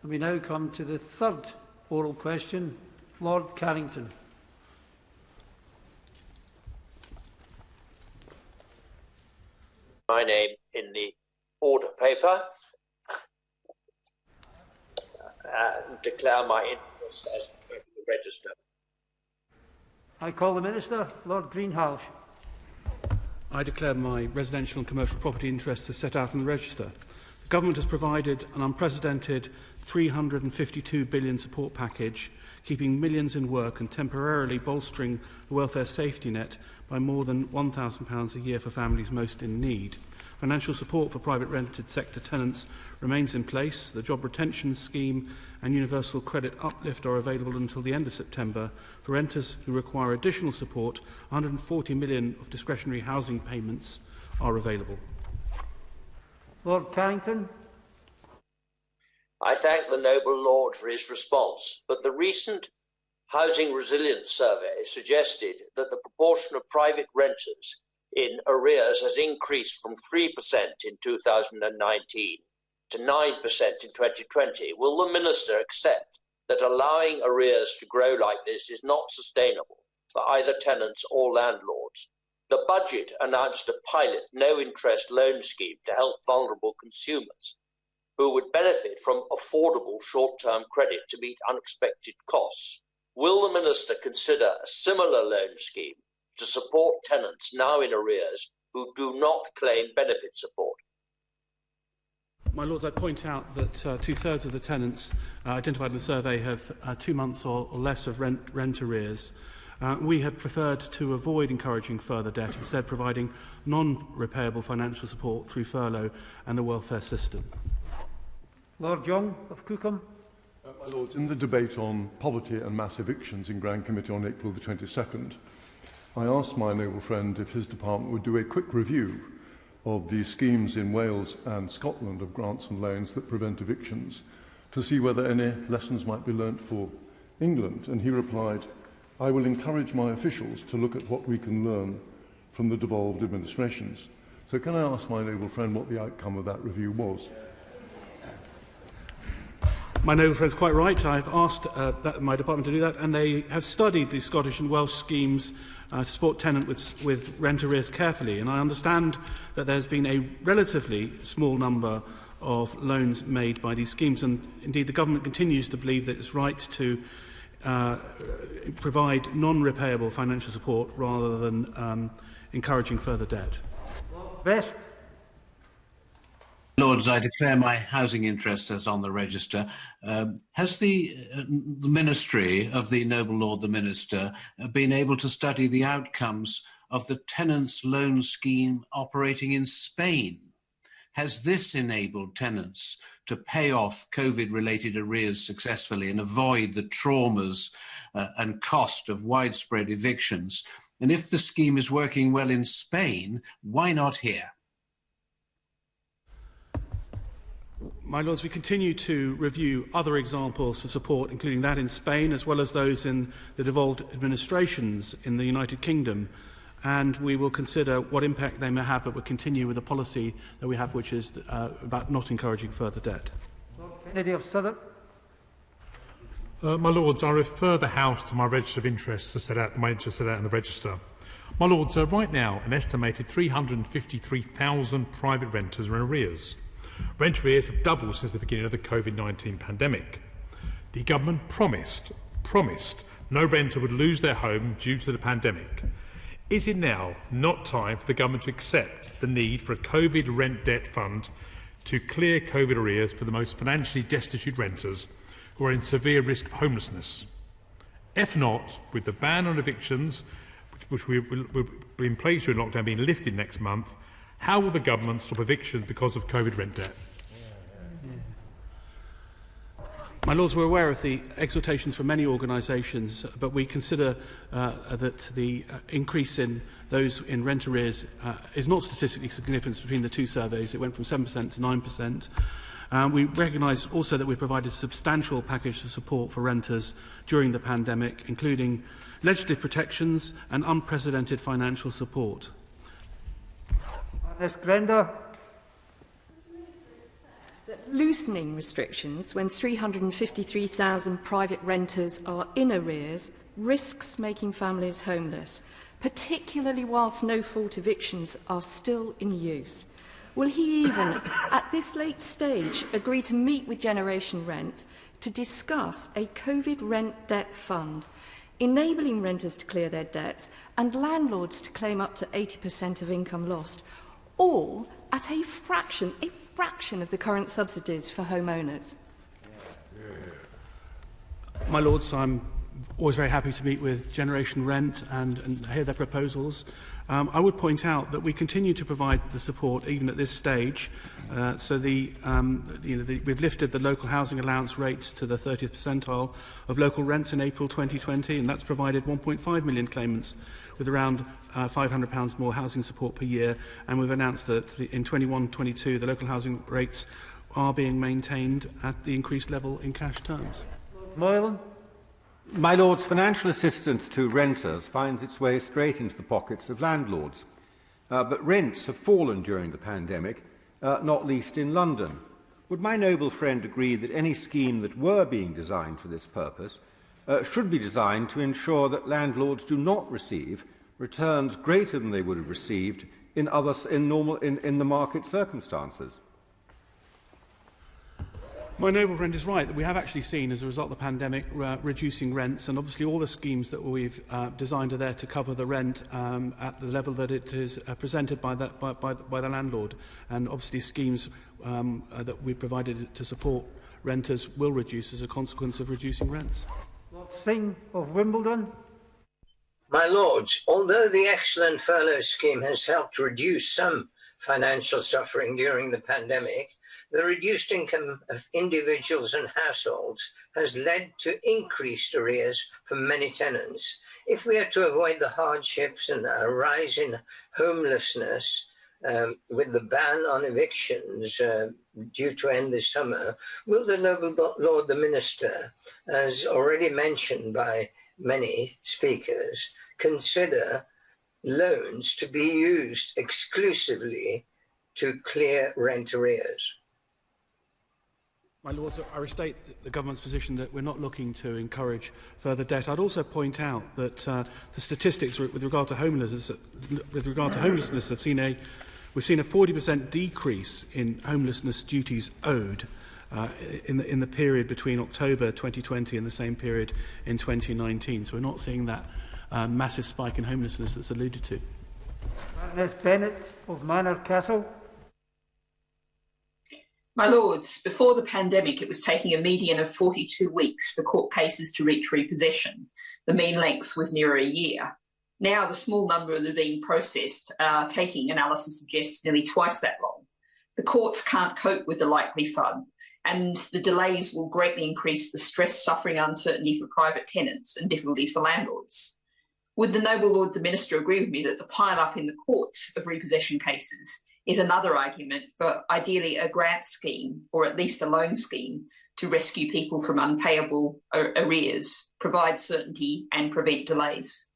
And we now come to the third oral question. Lord Carrington. My name in the order paper. Declare my interest as the register. I call the Minister. Lord Greenhalgh. I declare my residential and commercial property interests as set out in the register. The Government has provided an unprecedented £352 billion support package, keeping millions in work and temporarily bolstering the welfare safety net by more than £1,000 a year for families most in need. Financial support for private rented sector tenants remains in place. The Job Retention Scheme and Universal Credit Uplift are available until the end of September. For renters who require additional support, £140 million of discretionary housing payments are available. Lord Carrington. I thank the noble Lord for his response, but the recent Housing Resilience Survey suggested that the proportion of private renters in arrears has increased from 3% in 2019 to 9% in 2020. Will the Minister accept that allowing arrears to grow like this is not sustainable for either tenants or landlords? The budget announced a pilot no-interest loan scheme to help vulnerable consumers who would benefit from affordable short-term credit to meet unexpected costs. Will the Minister consider a similar loan scheme to support tenants now in arrears who do not claim benefit support? My Lords, I point out that two-thirds of the tenants identified in the survey have 2 months or less of rent arrears. We have preferred to avoid encouraging further debt, instead providing non-repayable financial support through furlough and the welfare system. Lord Young of Cookham. My Lords, in the debate on poverty and mass evictions in Grand Committee on April the 22nd, I asked my noble friend if his department would do a quick review of the schemes in Wales and Scotland of grants and loans that prevent evictions to see whether any lessons might be learnt for England. And he replied, I will encourage my officials to look at what we can learn from the devolved administrations. So can I ask my noble friend what the outcome of that review was? My noble friend is quite right. I've asked my department to do that, and they have studied the Scottish and Welsh schemes to support tenants with rent arrears carefully. And I understand that there's been a relatively small number of loans made by these schemes, and indeed the Government continues to believe that it's right to provide non-repayable financial support rather than encouraging further debt. Best. Lords, I declare my housing interests as on the register. Has the Ministry of the Noble Lord the Minister been able to study the outcomes of the tenants' loan scheme operating in Spain? Has this enabled tenants to pay off COVID-related arrears successfully and avoid the traumas and cost of widespread evictions? And if the scheme is working well in Spain, why not here? My Lords, we continue to review other examples of support, including that in Spain, as well as those in the devolved administrations in the United Kingdom, and we will consider what impact they may have, but we'll continue with the policy that we have, which is about not encouraging further debt. Lord Kennedy of Southwark. My Lords, I refer the House to my register of interests as set out in the register. My Lords, right now, an estimated 353,000 private renters are in arrears. Rent arrears have doubled since the beginning of the COVID-19 pandemic. The Government promised no renter would lose their home due to the pandemic. Is it now not time for the Government to accept the need for a COVID rent debt fund to clear COVID arrears for the most financially destitute renters who are in severe risk of homelessness? If not, with the ban on evictions, which will be in place during lockdown, being lifted next month, how will the Government stop evictions because of COVID rent debt? My Lords, we're aware of the exhortations from many organisations, but we consider that the increase in those in rent arrears is not statistically significant between the two surveys. It went from 7% to 9%. We recognise also that we provided a substantial package of support for renters during the pandemic, including legislative protections and unprecedented financial support. Ms. Grenda. That loosening restrictions when 353,000 private renters are in arrears risks making families homeless, particularly whilst no-fault evictions are still in use. Will he even, at this late stage, agree to meet with Generation Rent to discuss a COVID rent debt fund, enabling renters to clear their debts and landlords to claim up to 80% of income lost, all at a fraction of the current subsidies for homeowners? My Lords, I'm always very happy to meet with Generation Rent and hear their proposals. I would point out that we continue to provide the support even at this stage. We've lifted the local housing allowance rates to the 30th percentile of local rents in April 2020, and that's provided 1.5 million claimants with around £500 more housing support per year. And we've announced that in 21-22 the local housing rates are being maintained at the increased level in cash terms. Moylan. My Lords, financial assistance to renters finds its way straight into the pockets of landlords. But rents have fallen during the pandemic, not least in London. Would my noble friend agree that any scheme that were being designed for this purpose should be designed to ensure that landlords do not receive returns greater than they would have received in the market circumstances? My noble friend is right that we have actually seen, as a result of the pandemic, reducing rents, and obviously all the schemes that we've designed are there to cover the rent at the level that it is presented by the landlord. And obviously schemes that we provided to support renters will reduce as a consequence of reducing rents. Lord Singh of Wimbledon. My Lords, although the excellent furlough scheme has helped reduce some financial suffering during the pandemic, the reduced income of individuals and households has led to increased arrears for many tenants. If we are to avoid the hardships and a rise in homelessness with the ban on evictions due to end this summer, will the noble Lord the Minister, as already mentioned by many speakers, consider loans to be used exclusively to clear rent arrears? My Lords, I restate the government's position that we're not looking to encourage further debt. I'd also point out that the statistics with regard to homelessness have seen we've seen a 40% decrease in homelessness duties owed in the period between October 2020 and the same period in 2019. So we're not seeing that massive spike in homelessness that's alluded to. Ms. Bennett of Manor Castle. My Lords, before the pandemic, it was taking a median of 42 weeks for court cases to reach repossession. The mean length was nearer a year. Now, the small number that are being processed are taking, analysis suggests, nearly twice that long. The courts can't cope with the likely flood, and the delays will greatly increase the stress, suffering, uncertainty for private tenants and difficulties for landlords. Would the noble Lord the Minister agree with me that the pile-up in the courts of repossession cases is another argument for ideally a grant scheme, or at least a loan scheme, to rescue people from unpayable arrears, provide certainty and prevent delays?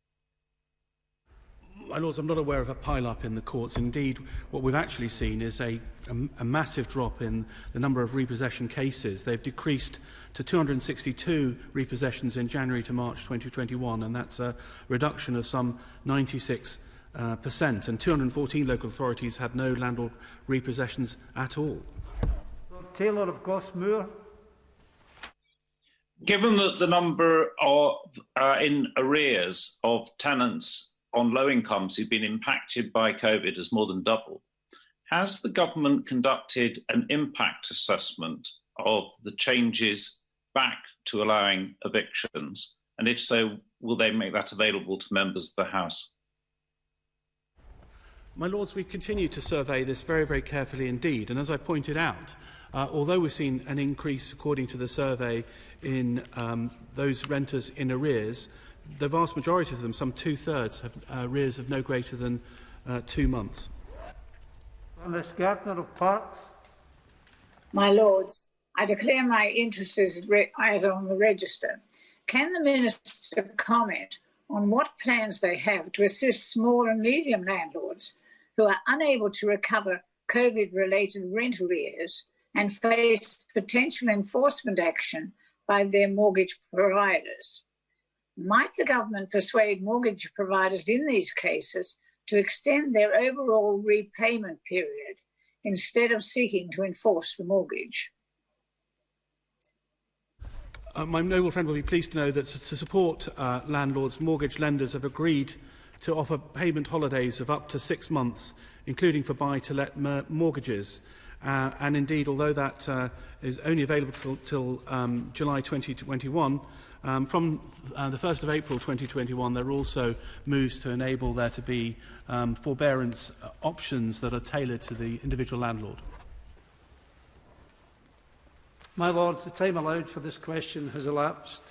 My Lords, I'm not aware of a pile-up in the courts. Indeed, what we've actually seen is a massive drop in the number of repossession cases. They've decreased to 262 repossessions in January to March 2021, and that's a reduction of some 96%, and 214 local authorities had no landlord repossessions at all. Lord Taylor of Gosmoor. Given that the number of in arrears of tenants on low incomes who've been impacted by COVID has more than doubled, has the government conducted an impact assessment of the changes back to allowing evictions? And if so, will they make that available to members of the House? My Lords, we continue to survey this very, very carefully indeed. And as I pointed out, although we've seen an increase, according to the survey, in those renters in arrears, the vast majority of them, some two-thirds, have arrears of no greater than 2 months. Ms. Gardner of Parks. My Lords, I declare my interest as on the register. Can the Minister comment on what plans they have to assist small and medium landlords who are unable to recover COVID-related rent arrears and face potential enforcement action by their mortgage providers. Might the government persuade mortgage providers in these cases to extend their overall repayment period instead of seeking to enforce the mortgage? My noble friend will be pleased to know that to support landlords, mortgage lenders have agreed to offer payment holidays of up to 6 months, including for buy-to-let mortgages. And indeed, although that is only available till July 2021, from the 1st of April 2021, there are also moves to enable there to be forbearance options that are tailored to the individual landlord. My Lords, the time allowed for this question has elapsed.